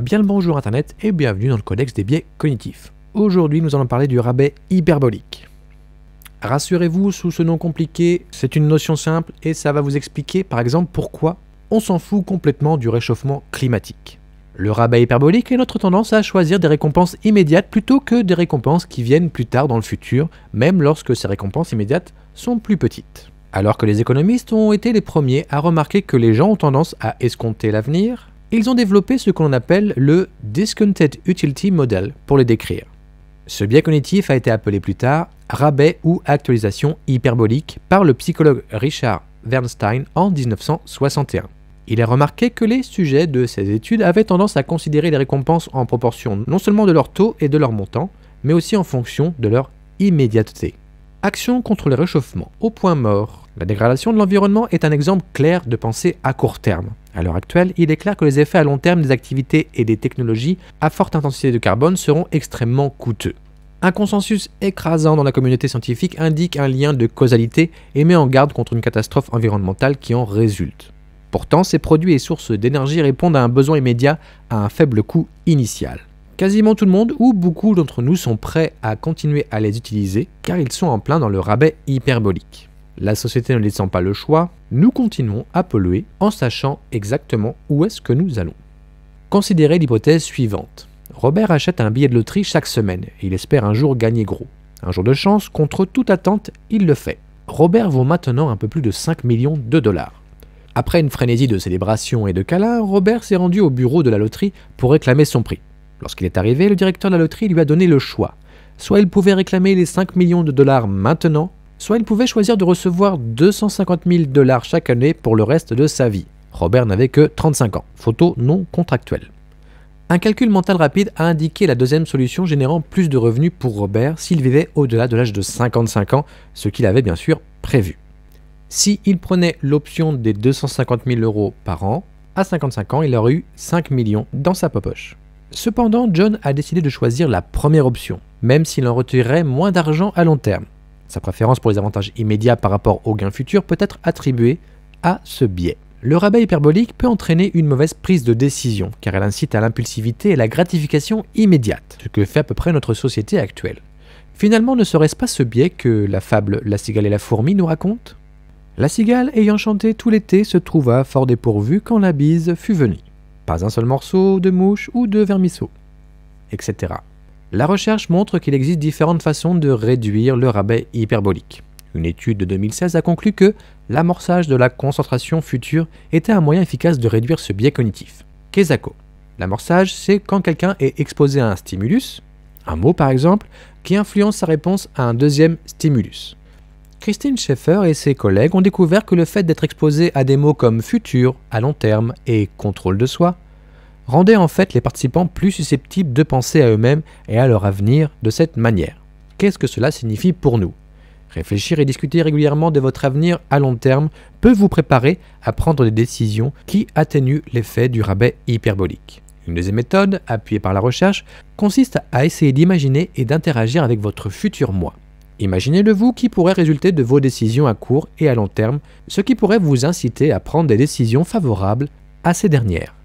Bien le bonjour Internet et bienvenue dans le Codex des biais cognitifs. Aujourd'hui, nous allons parler du rabais hyperbolique. Rassurez-vous, sous ce nom compliqué, c'est une notion simple et ça va vous expliquer par exemple pourquoi on s'en fout complètement du réchauffement climatique. Le rabais hyperbolique est notre tendance à choisir des récompenses immédiates plutôt que des récompenses qui viennent plus tard dans le futur, même lorsque ces récompenses immédiates sont plus petites. Alors que les économistes ont été les premiers à remarquer que les gens ont tendance à escompter l'avenir, ils ont développé ce que l'on appelle le Discounted Utility Model pour les décrire. Ce biais cognitif a été appelé plus tard rabais ou actualisation hyperbolique par le psychologue Richard Bernstein en 1961. Il a remarqué que les sujets de ces études avaient tendance à considérer les récompenses en proportion non seulement de leur taux et de leur montant, mais aussi en fonction de leur immédiateté. Action contre le réchauffement au point mort. La dégradation de l'environnement est un exemple clair de pensée à court terme. À l'heure actuelle, il est clair que les effets à long terme des activités et des technologies à forte intensité de carbone seront extrêmement coûteux. Un consensus écrasant dans la communauté scientifique indique un lien de causalité et met en garde contre une catastrophe environnementale qui en résulte. Pourtant, ces produits et sources d'énergie répondent à un besoin immédiat à un faible coût initial. Quasiment tout le monde ou beaucoup d'entre nous sont prêts à continuer à les utiliser car ils sont en plein dans le rabais hyperbolique. La société ne laissant pas le choix, nous continuons à polluer en sachant exactement où est-ce que nous allons. Considérez l'hypothèse suivante. Robert achète un billet de loterie chaque semaine et il espère un jour gagner gros. Un jour de chance, contre toute attente, il le fait. Robert vaut maintenant un peu plus de 5 millions de dollars. Après une frénésie de célébration et de câlins, Robert s'est rendu au bureau de la loterie pour réclamer son prix. Lorsqu'il est arrivé, le directeur de la loterie lui a donné le choix. Soit il pouvait réclamer les 5 millions de dollars maintenant, soit il pouvait choisir de recevoir 250 000 dollars chaque année pour le reste de sa vie. Robert n'avait que 35 ans, photo non contractuelle. Un calcul mental rapide a indiqué la deuxième solution générant plus de revenus pour Robert s'il vivait au-delà de l'âge de 55 ans, ce qu'il avait bien sûr prévu. Si il prenait l'option des 250 000 euros par an, à 55 ans, il aurait eu 5 millions dans sa poche. Cependant, John a décidé de choisir la première option, même s'il en retirerait moins d'argent à long terme. Sa préférence pour les avantages immédiats par rapport aux gains futurs peut être attribuée à ce biais. Le rabais hyperbolique peut entraîner une mauvaise prise de décision, car elle incite à l'impulsivité et la gratification immédiate, ce que fait à peu près notre société actuelle. Finalement, ne serait-ce pas ce biais que la fable La cigale et la fourmi nous raconte ? La cigale, ayant chanté tout l'été, se trouva fort dépourvue quand la bise fut venue. Pas un seul morceau de mouche ou de vermisseau, etc. La recherche montre qu'il existe différentes façons de réduire le rabais hyperbolique. Une étude de 2016 a conclu que l'amorçage de la concentration future était un moyen efficace de réduire ce biais cognitif. Kesako. L'amorçage, c'est quand quelqu'un est exposé à un stimulus, un mot par exemple, qui influence sa réponse à un deuxième stimulus. Christine Schaeffer et ses collègues ont découvert que le fait d'être exposé à des mots comme futur, à long terme et contrôle de soi rendait en fait les participants plus susceptibles de penser à eux-mêmes et à leur avenir de cette manière. Qu'est-ce que cela signifie pour nous ? Réfléchir et discuter régulièrement de votre avenir à long terme peut vous préparer à prendre des décisions qui atténuent l'effet du rabais hyperbolique. Une deuxième méthode, appuyée par la recherche, consiste à essayer d'imaginer et d'interagir avec votre futur moi. Imaginez le vous qui pourrait résulter de vos décisions à court et à long terme, ce qui pourrait vous inciter à prendre des décisions favorables à ces dernières.